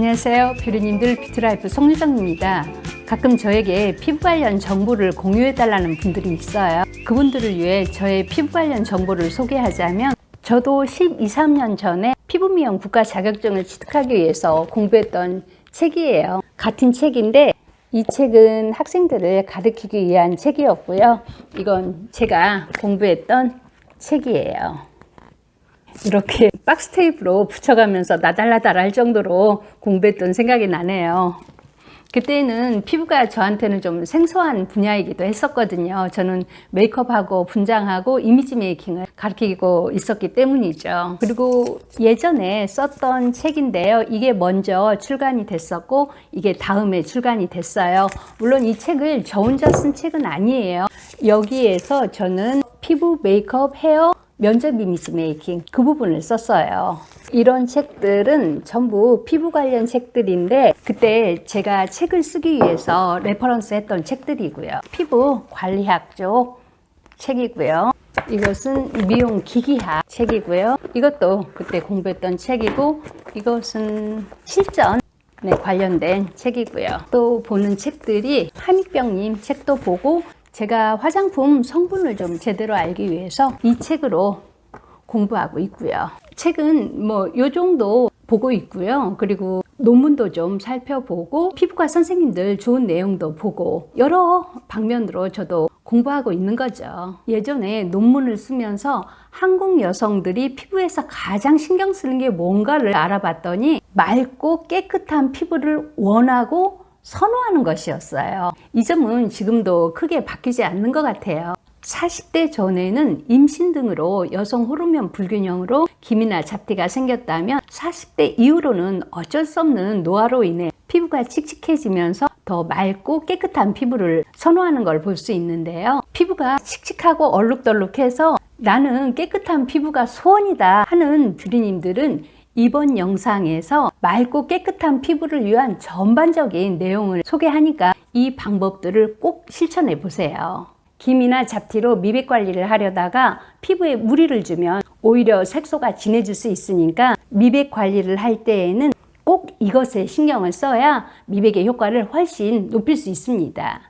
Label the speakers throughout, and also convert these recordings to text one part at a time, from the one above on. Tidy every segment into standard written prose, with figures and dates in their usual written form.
Speaker 1: 안녕하세요. 뷰리님들 뷰티라이프 송유정입니다. 가끔 저에게 피부 관련 정보를 공유해달라는 분들이 있어요. 그분들을 위해 저의 피부 관련 정보를 소개하자면, 저도 12, 13년 전에 피부 미용 국가 자격증을 취득하기 위해서 공부했던 책이에요. 같은 책인데 이 책은 학생들을 가르치기 위한 책이었고요. 이건 제가 공부했던 책이에요. 이렇게 박스 테이프로 붙여가면서 나달나달할 정도로 공부했던 생각이 나네요. 그때는 피부가 저한테는 좀 생소한 분야이기도 했었거든요. 저는 메이크업하고 분장하고 이미지 메이킹을 가르치고 있었기 때문이죠. 그리고 예전에 썼던 책인데요. 이게 먼저 출간이 됐었고 이게 다음에 출간이 됐어요. 물론 이 책을 저 혼자 쓴 책은 아니에요. 여기에서 저는 피부, 메이크업, 헤어, 면접 이미지 메이킹 그 부분을 썼어요. 이런 책들은 전부 피부 관련 책들인데 그때 제가 책을 쓰기 위해서 레퍼런스 했던 책들이고요. 피부 관리학 쪽 책이고요. 이것은 미용 기기학 책이고요. 이것도 그때 공부했던 책이고, 이것은 실전 관련된 책이고요. 또 보는 책들이 한익병님 책도 보고, 제가 화장품 성분을 좀 제대로 알기 위해서 이 책으로 공부하고 있고요. 책은 요 정도 보고 있고요. 그리고 논문도 좀 살펴보고 피부과 선생님들 좋은 내용도 보고 여러 방면으로 저도 공부하고 있는 거죠. 예전에 논문을 쓰면서 한국 여성들이 피부에서 가장 신경 쓰는 게 뭔가를 알아봤더니 맑고 깨끗한 피부를 원하고 선호하는 것이었어요. 이 점은 지금도 크게 바뀌지 않는 것 같아요. 40대 전에는 임신 등으로 여성 호르몬 불균형으로 기미나 잡티가 생겼다면 40대 이후로는 어쩔 수 없는 노화로 인해 피부가 칙칙해지면서 더 맑고 깨끗한 피부를 선호하는 걸 볼 수 있는데요. 피부가 칙칙하고 얼룩덜룩해서 나는 깨끗한 피부가 소원이다 하는 뷰리님들은 이번 영상에서 맑고 깨끗한 피부를 위한 전반적인 내용을 소개하니까 이 방법들을 꼭 실천해 보세요. 기미나 잡티로 미백 관리를 하려다가 피부에 무리를 주면 오히려 색소가 진해질 수 있으니까 미백 관리를 할 때에는 꼭 이것에 신경을 써야 미백의 효과를 훨씬 높일 수 있습니다.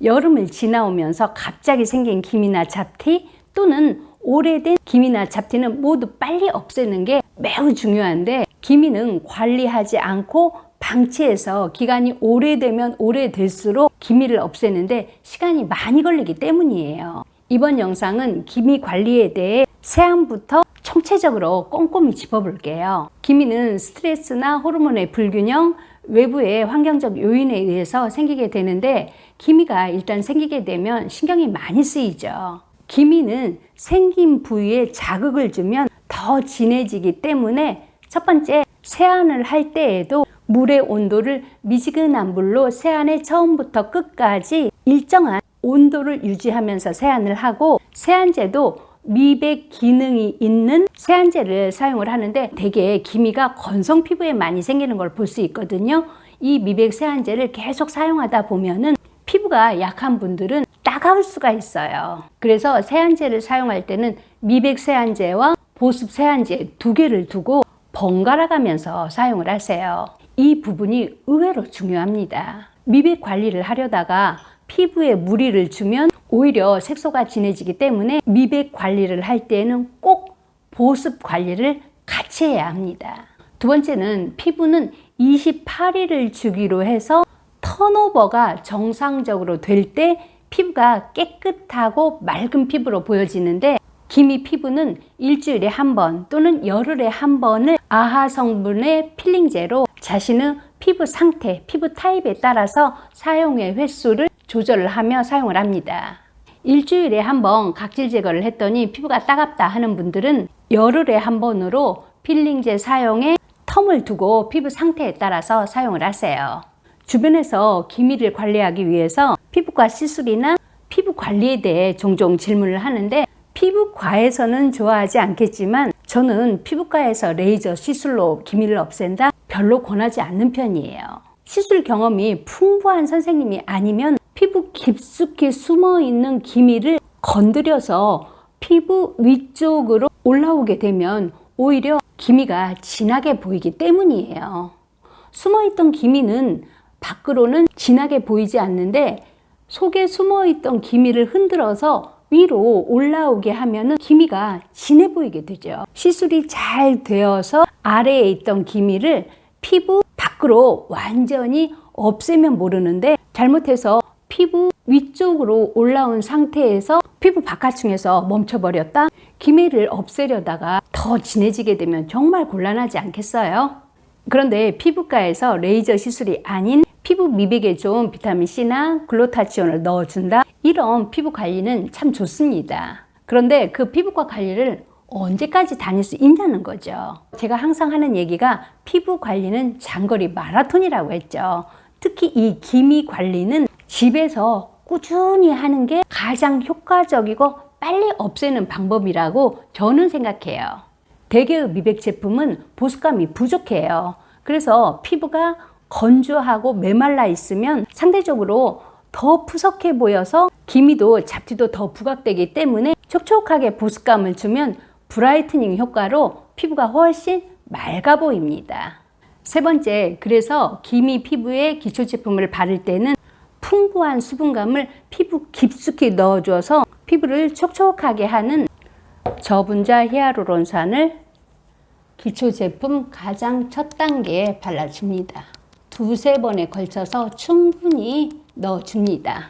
Speaker 1: 여름을 지나오면서 갑자기 생긴 기미나 잡티 또는 오래된 기미나 잡티는 모두 빨리 없애는 게 매우 중요한데, 기미는 관리하지 않고 방치해서 기간이 오래되면 오래될수록 기미를 없애는데 시간이 많이 걸리기 때문이에요. 이번 영상은 기미 관리에 대해 세안부터 총체적으로 꼼꼼히 짚어볼게요. 기미는 스트레스나 호르몬의 불균형, 외부의 환경적 요인에 의해서 생기게 되는데, 기미가 일단 생기게 되면 신경이 많이 쓰이죠. 기미는 생긴 부위에 자극을 주면 더 진해지기 때문에 첫 번째, 세안을 할 때에도 물의 온도를 미지근한 물로 세안의 처음부터 끝까지 일정한 온도를 유지하면서 세안을 하고, 세안제도 미백 기능이 있는 세안제를 사용을 하는데 대개 기미가 건성 피부에 많이 생기는 걸 볼 수 있거든요. 이 미백 세안제를 계속 사용하다 보면은 피부가 약한 분들은 따가울 수가 있어요. 그래서 세안제를 사용할 때는 미백 세안제와 보습 세안제 두 개를 두고 번갈아 가면서 사용을 하세요. 이 부분이 의외로 중요합니다. 미백 관리를 하려다가 피부에 무리를 주면 오히려 색소가 진해지기 때문에 미백 관리를 할 때는 꼭 보습 관리를 같이 해야 합니다. 두 번째는, 피부는 28일을 주기로 해서 턴오버가 정상적으로 될 때 피부가 깨끗하고 맑은 피부로 보여지는데, 기미 피부는 일주일에 한 번 또는 열흘에 한 번을 아하 성분의 필링제로 자신의 피부 상태, 피부 타입에 따라서 사용의 횟수를 조절을 하며 사용을 합니다. 일주일에 한 번 각질 제거를 했더니 피부가 따갑다 하는 분들은 열흘에 한 번으로 필링제 사용에 텀을 두고 피부 상태에 따라서 사용을 하세요. 주변에서 기미를 관리하기 위해서 피부과 시술이나 피부 관리에 대해 종종 질문을 하는데, 피부과에서는 좋아하지 않겠지만 저는 피부과에서 레이저 시술로 기미를 없앤다? 별로 권하지 않는 편이에요. 시술 경험이 풍부한 선생님이 아니면 피부 깊숙이 숨어있는 기미를 건드려서 피부 위쪽으로 올라오게 되면 오히려 기미가 진하게 보이기 때문이에요. 숨어있던 기미는 밖으로는 진하게 보이지 않는데 속에 숨어있던 기미를 흔들어서 위로 올라오게 하면 기미가 진해 보이게 되죠. 시술이 잘 되어서 아래에 있던 기미를 피부 밖으로 완전히 없애면 모르는데 잘못해서 피부 위쪽으로 올라온 상태에서 피부 바깥층에서 멈춰버렸다. 기미를 없애려다가 더 진해지게 되면 정말 곤란하지 않겠어요? 그런데 피부과에서 레이저 시술이 아닌 피부 미백에 좋은 비타민C나 글루타치온을 넣어준다. 이런 피부 관리는 참 좋습니다. 그런데 그 피부과 관리를 언제까지 다닐 수 있냐는 거죠. 제가 항상 하는 얘기가 피부 관리는 장거리 마라톤이라고 했죠. 특히 이 기미 관리는 집에서 꾸준히 하는 게 가장 효과적이고 빨리 없애는 방법이라고 저는 생각해요. 대개의 미백 제품은 보습감이 부족해요. 그래서 피부가 건조하고 메말라 있으면 상대적으로 더 푸석해 보여서 기미도 잡티도 더 부각되기 때문에 촉촉하게 보습감을 주면 브라이트닝 효과로 피부가 훨씬 맑아 보입니다. 세 번째, 그래서 기미 피부에 기초 제품을 바를 때는 풍부한 수분감을 피부 깊숙이 넣어줘서 피부를 촉촉하게 하는 저분자 히알루론산을 기초 제품 가장 첫 단계에 발라줍니다. 두세 번에 걸쳐서 충분히 넣어줍니다.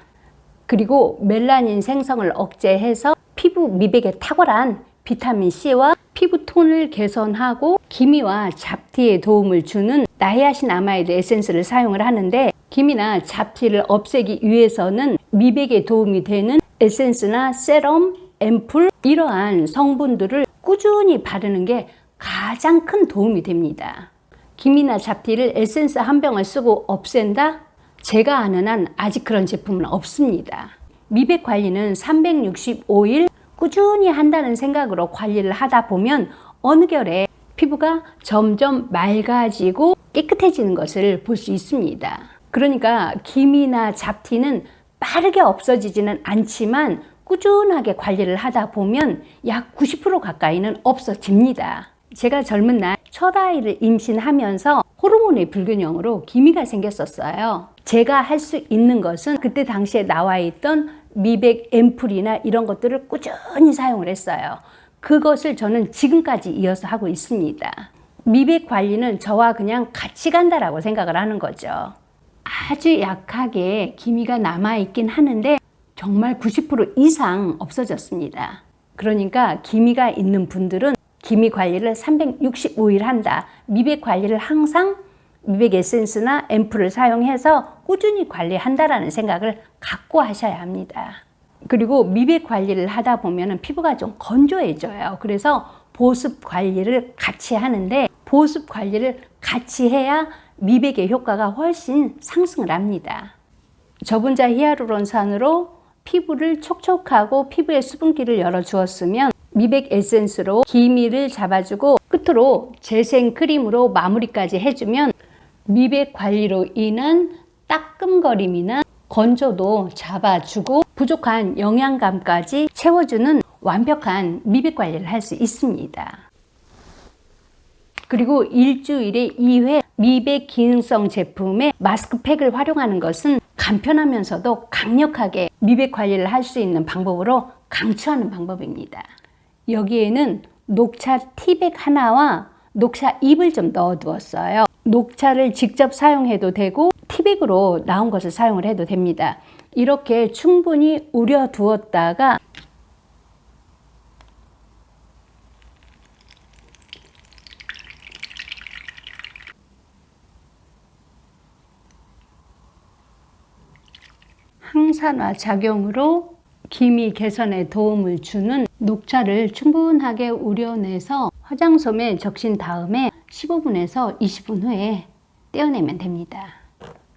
Speaker 1: 그리고 멜라닌 생성을 억제해서 피부 미백에 탁월한 비타민C와 피부톤을 개선하고 기미와 잡티에 도움을 주는 나이아신아마이드 에센스를 사용을 하는데 기미나 잡티를 없애기 위해서는 미백에 도움이 되는 에센스나 세럼, 앰플 이러한 성분들을 꾸준히 바르는 게 가장 큰 도움이 됩니다. 기미나 잡티를 에센스 한 병을 쓰고 없앤다? 제가 아는 한 아직 그런 제품은 없습니다. 미백 관리는 365일 꾸준히 한다는 생각으로 관리를 하다 보면 어느 결에 피부가 점점 맑아지고 깨끗해지는 것을 볼 수 있습니다. 그러니까 기미나 잡티는 빠르게 없어지지는 않지만 꾸준하게 관리를 하다 보면 약 90% 가까이는 없어집니다. 제가 젊은 날 첫 아이를 임신하면서 호르몬의 불균형으로 기미가 생겼었어요. 제가 할 수 있는 것은 그때 당시에 나와 있던 미백 앰플이나 이런 것들을 꾸준히 사용을 했어요. 그것을 저는 지금까지 이어서 하고 있습니다. 미백 관리는 저와 그냥 같이 간다라고 생각을 하는 거죠. 아주 약하게 기미가 남아있긴 하는데 정말 90% 이상 없어졌습니다. 그러니까 기미가 있는 분들은 기미 관리를 365일 한다. 미백 관리를 항상 미백 에센스나 앰플을 사용해서 꾸준히 관리한다라는 생각을 갖고 하셔야 합니다. 그리고 미백 관리를 하다 보면 피부가 좀 건조해져요. 그래서 보습 관리를 같이 하는데 보습 관리를 같이 해야 미백의 효과가 훨씬 상승을 합니다. 저분자 히알루론산으로 피부를 촉촉하고 피부의 수분기를 열어주었으면 미백 에센스로 기미를 잡아주고 끝으로 재생 크림으로 마무리까지 해주면 미백 관리로 인한 따끔거림이나 건조도 잡아주고 부족한 영양감까지 채워주는 완벽한 미백 관리를 할 수 있습니다. 그리고 일주일에 2회 미백 기능성 제품의 마스크팩을 활용하는 것은 간편하면서도 강력하게 미백 관리를 할 수 있는 방법으로 강추하는 방법입니다. 여기에는 녹차 티백 하나와 녹차 잎을 좀 넣어두었어요. 녹차를 직접 사용해도 되고 티백으로 나온 것을 사용을 해도 됩니다. 이렇게 충분히 우려 두었다가 항산화 작용으로 기미 개선에 도움을 주는 녹차를 충분하게 우려내서 화장솜에 적신 다음에 15분에서 20분 후에 떼어내면 됩니다.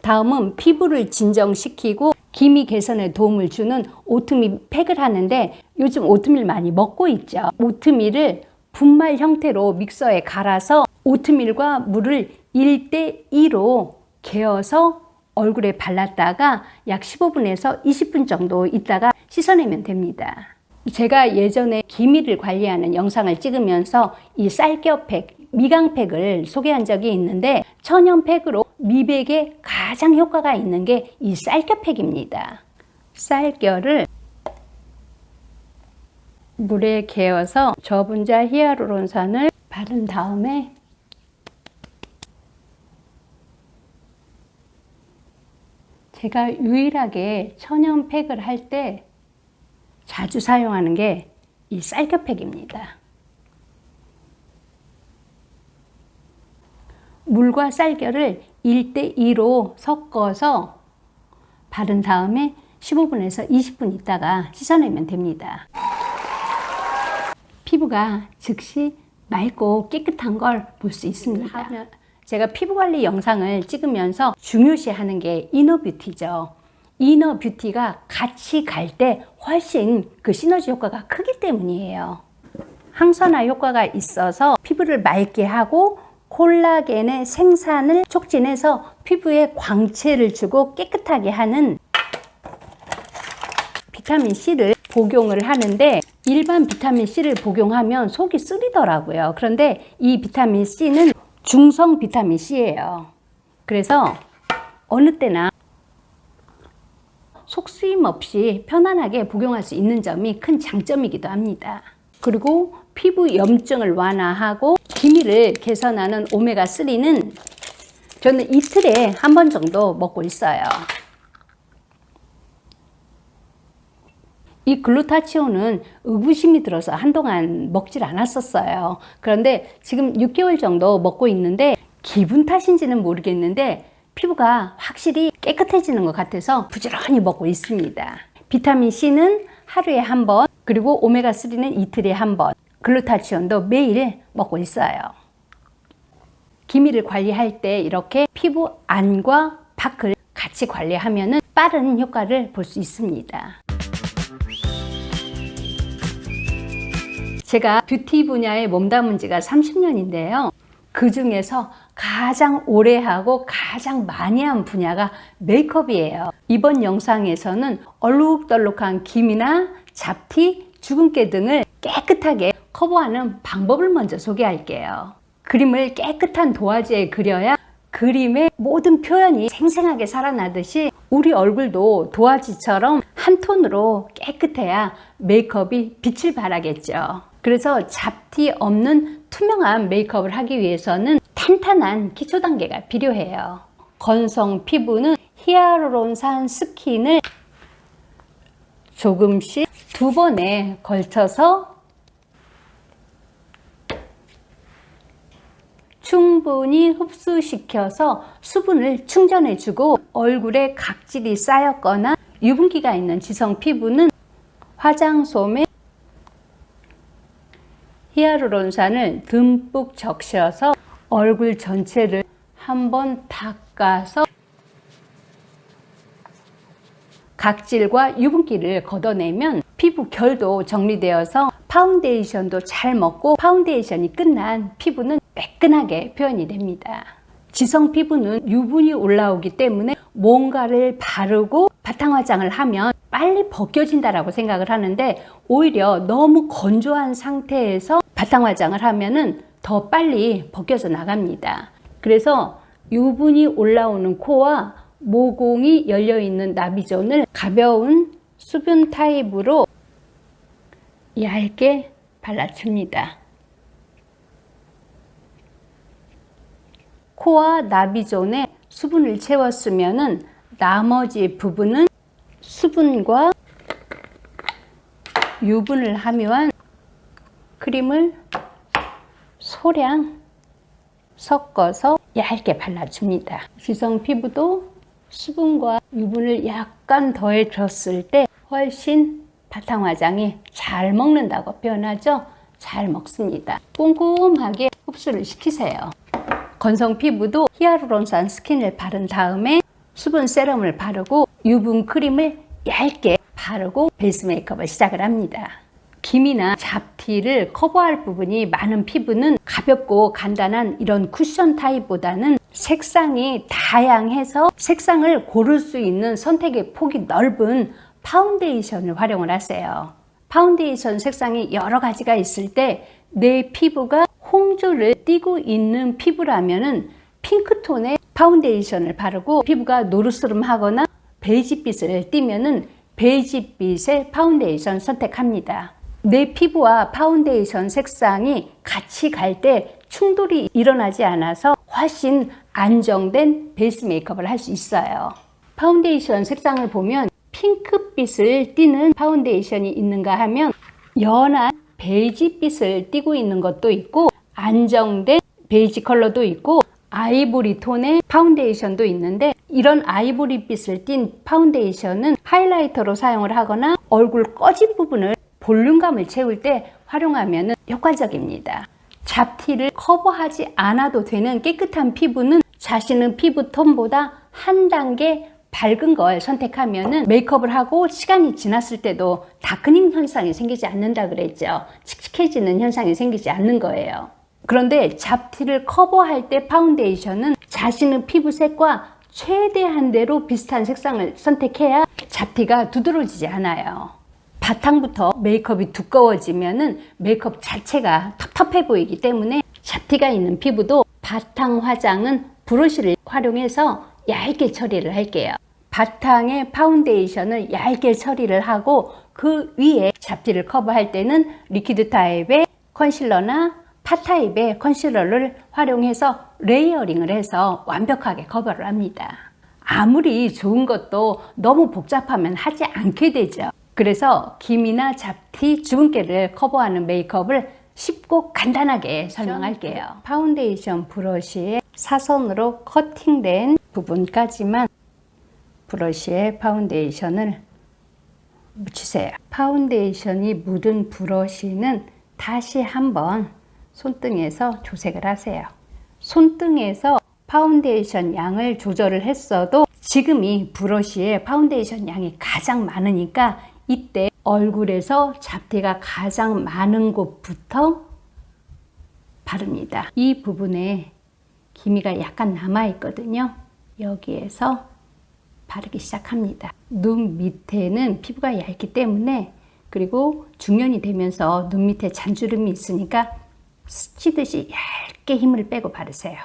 Speaker 1: 다음은 피부를 진정시키고 기미 개선에 도움을 주는 오트밀 팩을 하는데 요즘 오트밀 많이 먹고 있죠. 오트밀을 분말 형태로 믹서에 갈아서 오트밀과 물을 1대2로 개어서 얼굴에 발랐다가 약 15분에서 20분 정도 있다가 씻어내면 됩니다. 제가 예전에 기미를 관리하는 영상을 찍으면서 이 쌀겨팩, 미강팩을 소개한 적이 있는데 천연팩으로 미백에 가장 효과가 있는 게 이 쌀겨팩입니다. 쌀겨를 물에 개어서 저분자 히아루론산을 바른 다음에 제가 유일하게 천연팩을 할 때 자주 사용하는 게 이 쌀겨팩입니다. 물과 쌀겨를 1:2로 섞어서 바른 다음에 15분에서 20분 있다가 씻어내면 됩니다. 피부가 즉시 맑고 깨끗한 걸 볼 수 있습니다. 제가 피부 관리 영상을 찍으면서 중요시하는 게 이너 뷰티죠. 이너 뷰티가 같이 갈 때 훨씬 그 시너지 효과가 크기 때문이에요. 항산화 효과가 있어서 피부를 맑게 하고 콜라겐의 생산을 촉진해서 피부에 광채를 주고 깨끗하게 하는 비타민C를 복용을 하는데, 일반 비타민C를 복용하면 속이 쓰리더라고요. 그런데 이 비타민C는 중성 비타민C예요. 그래서 어느 때나 속 쓰임 없이 편안하게 복용할 수 있는 점이 큰 장점이기도 합니다. 그리고 피부 염증을 완화하고 기미를 개선하는 오메가3는 저는 이틀에 한 번 정도 먹고 있어요. 이 글루타치온은 의구심이 들어서 한동안 먹질 않았었어요. 그런데 지금 6개월 정도 먹고 있는데 기분 탓인지는 모르겠는데 피부가 확실히 깨끗해지는 것 같아서 부지런히 먹고 있습니다. 비타민C는 하루에 한 번, 그리고 오메가3는 이틀에 한 번, 글루타치온도 매일 먹고 있어요. 기미를 관리할 때 이렇게 피부 안과 밖을 같이 관리하면 빠른 효과를 볼 수 있습니다. 제가 뷰티 분야에 몸담은 지가 30년인데요. 그 중에서 가장 오래 하고 가장 많이 한 분야가 메이크업이에요. 이번 영상에서는 얼룩덜룩한 기미나 잡티, 주근깨 등을 깨끗하게 커버하는 방법을 먼저 소개할게요. 그림을 깨끗한 도화지에 그려야 그림의 모든 표현이 생생하게 살아나듯이 우리 얼굴도 도화지처럼 한 톤으로 깨끗해야 메이크업이 빛을 발하겠죠. 그래서 잡티 없는 투명한 메이크업을 하기 위해서는 탄탄한 기초 단계가 필요해요. 건성 피부는 히아루론산 스킨을 조금씩 2번에 걸쳐서 충분히 흡수시켜서 수분을 충전해주고, 얼굴에 각질이 쌓였거나 유분기가 있는 지성 피부는 화장솜에 히아루론산을 듬뿍 적셔서 얼굴 전체를 한번 닦아서 각질과 유분기를 걷어내면 피부 결도 정리되어서 파운데이션도 잘 먹고, 파운데이션이 끝난 피부는 매끈하게 표현이 됩니다. 지성 피부는 유분이 올라오기 때문에 뭔가를 바르고 바탕 화장을 하면 빨리 벗겨진다라고 생각을 하는데, 오히려 너무 건조한 상태에서 바탕 화장을 하면은 더 빨리 벗겨져 나갑니다. 그래서 유분이 올라오는 코와 모공이 열려있는 나비존을 가벼운 수분 타입으로 얇게 발라줍니다. 코와 나비존에 수분을 채웠으면은 나머지 부분은 수분과 유분을 함유한 크림을 소량 섞어서 얇게 발라줍니다. 지성 피부도 수분과 유분을 약간 더해줬을 때 훨씬 바탕 화장이 잘 먹는다고 표현하죠. 잘 먹습니다. 꼼꼼하게 흡수를 시키세요. 건성 피부도 히아루론산 스킨을 바른 다음에 수분 세럼을 바르고 유분 크림을 얇게 바르고 베이스 메이크업을 시작을 합니다. 기미나 잡티를 커버할 부분이 많은 피부는 가볍고 간단한 이런 쿠션 타입보다는 색상이 다양해서 색상을 고를 수 있는 선택의 폭이 넓은 파운데이션을 활용을 하세요. 파운데이션 색상이 여러 가지가 있을 때 내 피부가 홍조를 띠고 있는 피부라면은 핑크톤의 파운데이션을 바르고 피부가 노르스름하거나 베이지빛을 띠면은 베이지빛의 파운데이션 선택합니다. 내 피부와 파운데이션 색상이 같이 갈 때 충돌이 일어나지 않아서 훨씬 안정된 베이스 메이크업을 할 수 있어요. 파운데이션 색상을 보면 핑크빛을 띠는 파운데이션이 있는가 하면 연한 베이지빛을 띠고 있는 것도 있고 안정된 베이지 컬러도 있고 아이보리 톤의 파운데이션도 있는데 이런 아이보리빛을 띤 파운데이션은 하이라이터로 사용을 하거나 얼굴 꺼진 부분을 볼륨감을 채울 때 활용하면 효과적입니다. 잡티를 커버하지 않아도 되는 깨끗한 피부는 자신의 피부 톤보다 한 단계 밝은 걸 선택하면 메이크업을 하고 시간이 지났을 때도 다크닝 현상이 생기지 않는다 그랬죠. 칙칙해지는 현상이 생기지 않는 거예요. 그런데 잡티를 커버할 때 파운데이션은 자신의 피부색과 최대한대로 비슷한 색상을 선택해야 잡티가 두드러지지 않아요. 바탕부터 메이크업이 두꺼워지면은 메이크업 자체가 텁텁해 보이기 때문에 잡티가 있는 피부도 바탕 화장은 브러쉬를 활용해서 얇게 처리를 할게요. 바탕에 파운데이션을 얇게 처리를 하고 그 위에 잡티를 커버할 때는 리퀴드 타입의 컨실러나 파 타입의 컨실러를 활용해서 레이어링을 해서 완벽하게 커버를 합니다. 아무리 좋은 것도 너무 복잡하면 하지 않게 되죠. 그래서 기미나 잡티, 주근깨를 커버하는 메이크업을 쉽고 간단하게 설명할게요. 파운데이션 브러쉬에 사선으로 커팅된 부분까지만 브러쉬에 파운데이션을 묻히세요. 파운데이션이 묻은 브러쉬는 다시 한번 손등에서 조색을 하세요. 손등에서 파운데이션 양을 조절을 했어도 지금이 브러쉬에 파운데이션 양이 가장 많으니까 이때 얼굴에서 잡티가 가장 많은 곳부터 바릅니다. 이 부분에 기미가 약간 남아 있거든요. 여기에서 바르기 시작합니다. 눈 밑에는 피부가 얇기 때문에 그리고 중년이 되면서 눈 밑에 잔주름이 있으니까 스치듯이 얇게 힘을 빼고 바르세요.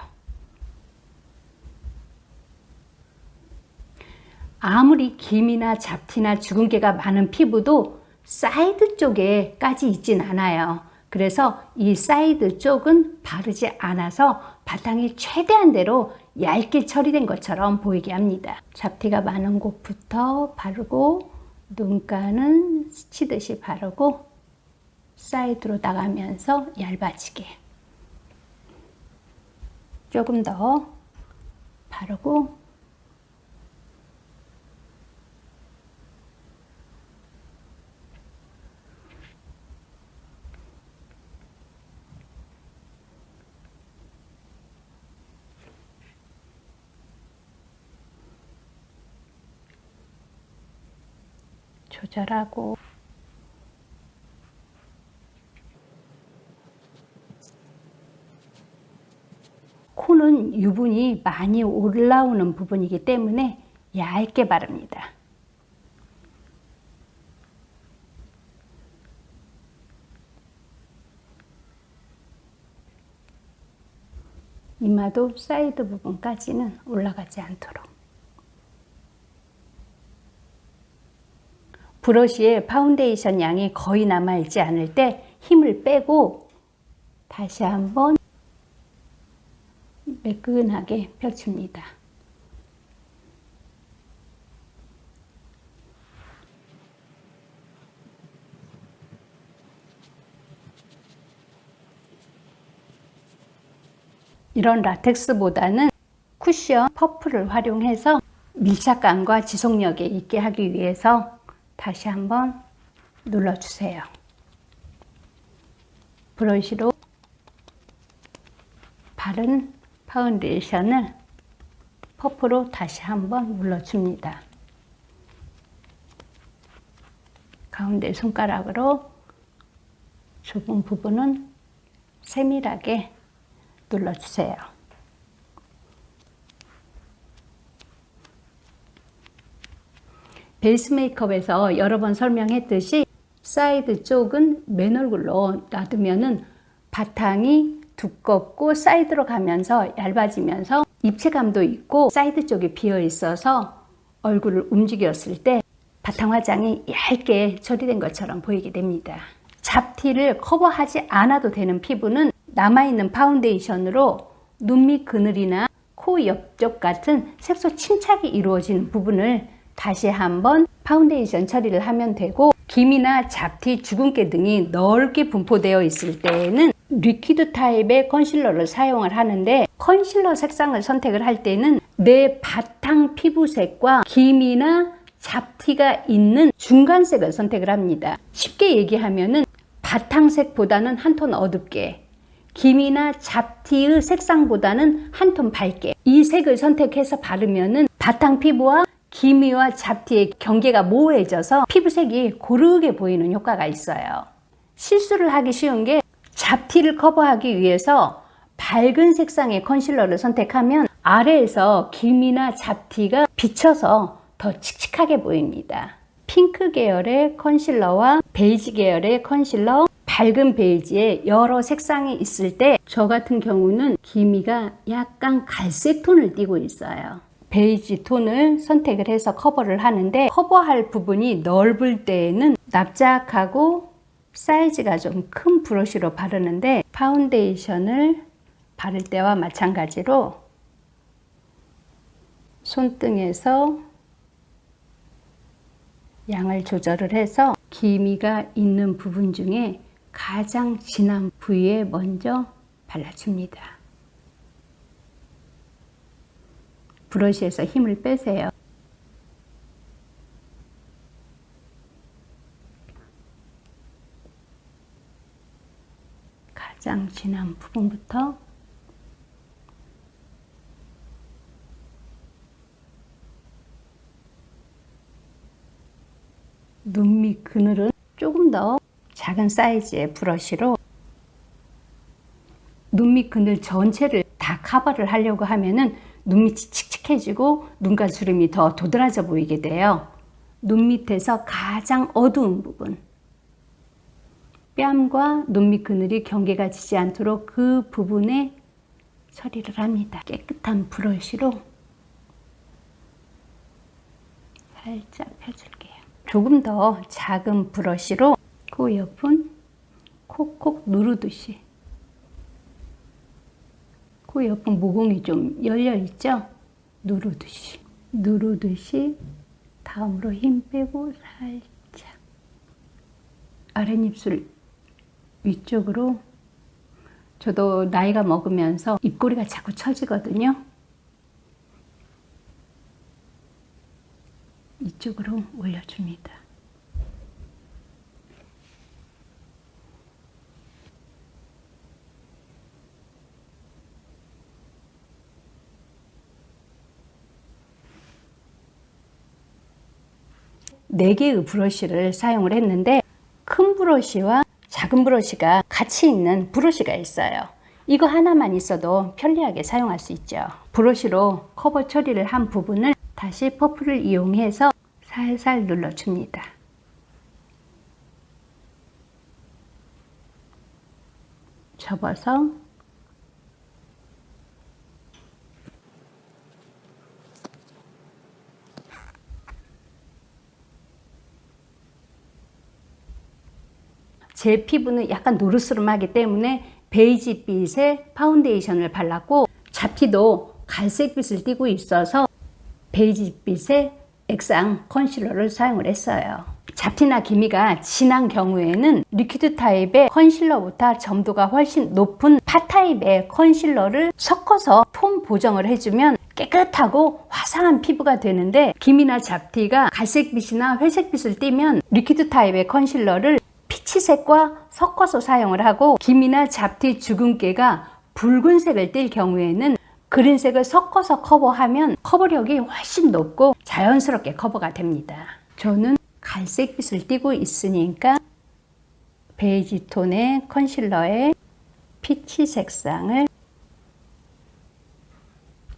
Speaker 1: 아무리 기미나 잡티나 주근깨가 많은 피부도 사이드 쪽에까지 있진 않아요. 그래서 이 사이드 쪽은 바르지 않아서 바탕이 최대한대로 얇게 처리된 것처럼 보이게 합니다. 잡티가 많은 곳부터 바르고 눈가는 스치듯이 바르고 사이드로 나가면서 얇아지게 조금 더 바르고 조절하고 코는 유분이 많이 올라오는 부분이기 때문에 얇게 바릅니다. 이마도 사이드 부분까지는 올라가지 않도록. 브러쉬에 파운데이션 양이 거의 남아있지 않을 때 힘을 빼고 다시 한번 매끈하게 펴줍니다. 이런 라텍스보다는 쿠션 퍼프를 활용해서 밀착감과 지속력이 있게 하기 위해서 다시 한번 눌러주세요. 브러쉬로 바른 파운데이션을 퍼프로 다시 한번 눌러줍니다. 가운데 손가락으로 좁은 부분은 세밀하게 눌러주세요. 베이스 메이크업에서 여러 번 설명했듯이 사이드 쪽은 맨 얼굴로 놔두면은 바탕이 두껍고 사이드로 가면서 얇아지면서 입체감도 있고 사이드 쪽이 비어 있어서 얼굴을 움직였을 때 바탕 화장이 얇게 처리된 것처럼 보이게 됩니다. 잡티를 커버하지 않아도 되는 피부는 남아있는 파운데이션으로 눈 밑 그늘이나 코 옆쪽 같은 색소 침착이 이루어지는 부분을 다시 한번 파운데이션 처리를 하면 되고, 기미나 잡티, 주근깨 등이 넓게 분포되어 있을 때에는 리퀴드 타입의 컨실러를 사용을 하는데, 컨실러 색상을 선택을 할 때는 내 바탕 피부색과 기미나 잡티가 있는 중간색을 선택을 합니다. 쉽게 얘기하면은 바탕색보다는 한 톤 어둡게, 기미나 잡티의 색상보다는 한 톤 밝게, 이 색을 선택해서 바르면은 바탕 피부와 기미와 잡티의 경계가 모호해져서 피부색이 고르게 보이는 효과가 있어요. 실수를 하기 쉬운 게, 잡티를 커버하기 위해서 밝은 색상의 컨실러를 선택하면 아래에서 기미나 잡티가 비쳐서 더 칙칙하게 보입니다. 핑크 계열의 컨실러와 베이지 계열의 컨실러, 밝은 베이지에 여러 색상이 있을 때 저 같은 경우는 기미가 약간 갈색 톤을 띠고 있어요. 베이지 톤을 선택을 해서 커버를 하는데, 커버할 부분이 넓을 때에는 납작하고 사이즈가 좀 큰 브러쉬로 바르는데, 파운데이션을 바를 때와 마찬가지로 손등에서 양을 조절을 해서 기미가 있는 부분 중에 가장 진한 부위에 먼저 발라줍니다. 브러쉬에서 힘을 빼세요. 가장 진한 부분부터 눈 밑 그늘은 조금 더 작은 사이즈의 브러쉬로 눈 밑 그늘 전체를 다 커버를 하려고 하면은 눈밑이 칙칙해지고 눈가 주름이 더 도드라져 보이게 돼요. 눈 밑에서 가장 어두운 부분, 뺨과 눈 밑 그늘이 경계가 지지 않도록 그 부분에 처리를 합니다. 깨끗한 브러쉬로 살짝 펴줄게요. 조금 더 작은 브러쉬로 코 옆은 콕콕 누르듯이, 코 옆은 모공이 좀 열려 있죠? 누르듯이 다음으로 힘 빼고 살짝 아랫입술 위쪽으로. 저도 나이가 먹으면서 입꼬리가 자꾸 처지거든요. 이쪽으로 올려줍니다. 네 개의 브러쉬를 사용을 했는데, 큰 브러쉬와 작은 브러쉬가 같이 있는 브러쉬가 있어요. 이거 하나만 있어도 편리하게 사용할 수 있죠. 브러쉬로 커버 처리를 한 부분을 다시 퍼프를 이용해서 살살 눌러줍니다. 접어서 제 피부는 약간 노르스름하기 때문에 베이지빛의 파운데이션을 발랐고, 잡티도 갈색빛을 띠고 있어서 베이지빛의 액상 컨실러를 사용을 했어요. 잡티나 기미가 진한 경우에는 리퀴드 타입의 컨실러보다 점도가 훨씬 높은 파 타입의 컨실러를 섞어서 톤 보정을 해주면 깨끗하고 화사한 피부가 되는데, 기미나 잡티가 갈색빛이나 회색빛을 띠면 리퀴드 타입의 컨실러를 피치색과 섞어서 사용을 하고, 기미나 잡티, 주근깨가 붉은색을 띨 경우에는 그린색을 섞어서 커버하면 커버력이 훨씬 높고 자연스럽게 커버가 됩니다. 저는 갈색빛을 띠고 있으니까 베이지 톤의 컨실러에 피치 색상을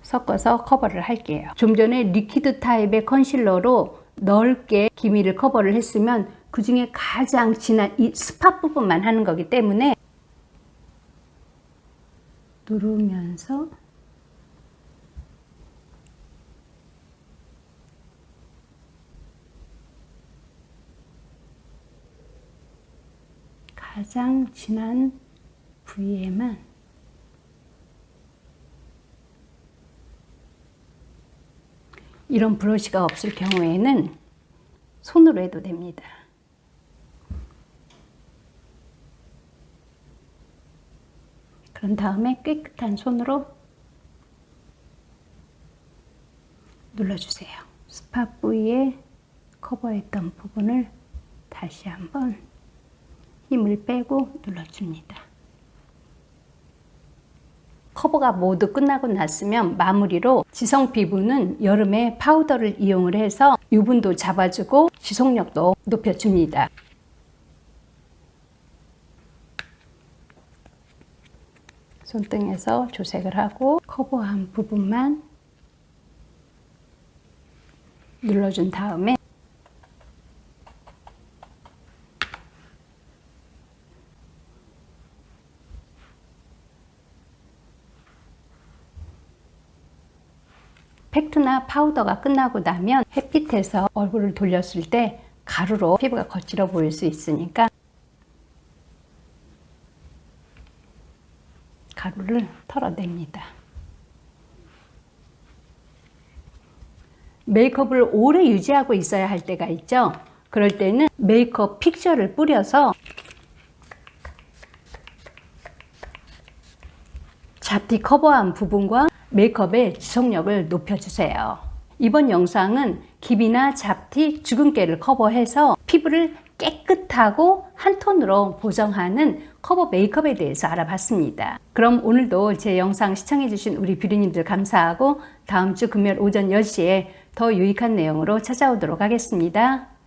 Speaker 1: 섞어서 커버를 할게요. 좀 전에 리퀴드 타입의 컨실러로 넓게 기미를 커버를 했으면 그 중에 가장 진한 이 스팟 부분만 하는 거기 때문에 누르면서 가장 진한 부위에만 이런 브러쉬가 없을 경우에는 손으로 해도 됩니다. 그런 다음에 깨끗한 손으로 눌러주세요. 스팟 부위에 커버했던 부분을 다시 한번 힘을 빼고 눌러줍니다. 커버가 모두 끝나고 났으면 마무리로 지성 피부는 여름에 파우더를 이용을 해서 유분도 잡아주고 지속력도 높여줍니다. 손등에서 조색을 하고 커버한 부분만 눌러준 다음에 팩트나 파우더가 끝나고 나면 햇빛에서 얼굴을 돌렸을 때 가루로 피부가 거칠어 보일 수 있으니까 가루를 털어냅니다. 메이크업을 오래 유지하고 있어야 할 때가 있죠. 그럴 때는 메이크업 픽처를 뿌려서 잡티 커버한 부분과 메이크업의 지속력을 높여주세요. 이번 영상은 기미나 잡티, 주근깨를 커버해서 피부를 깨끗하고 한 톤으로 보정하는 커버 메이크업에 대해서 알아봤습니다. 그럼 오늘도 제 영상 시청해주신 우리 뷰리님들 감사하고 다음 주 금요일 오전 10시에 더 유익한 내용으로 찾아오도록 하겠습니다.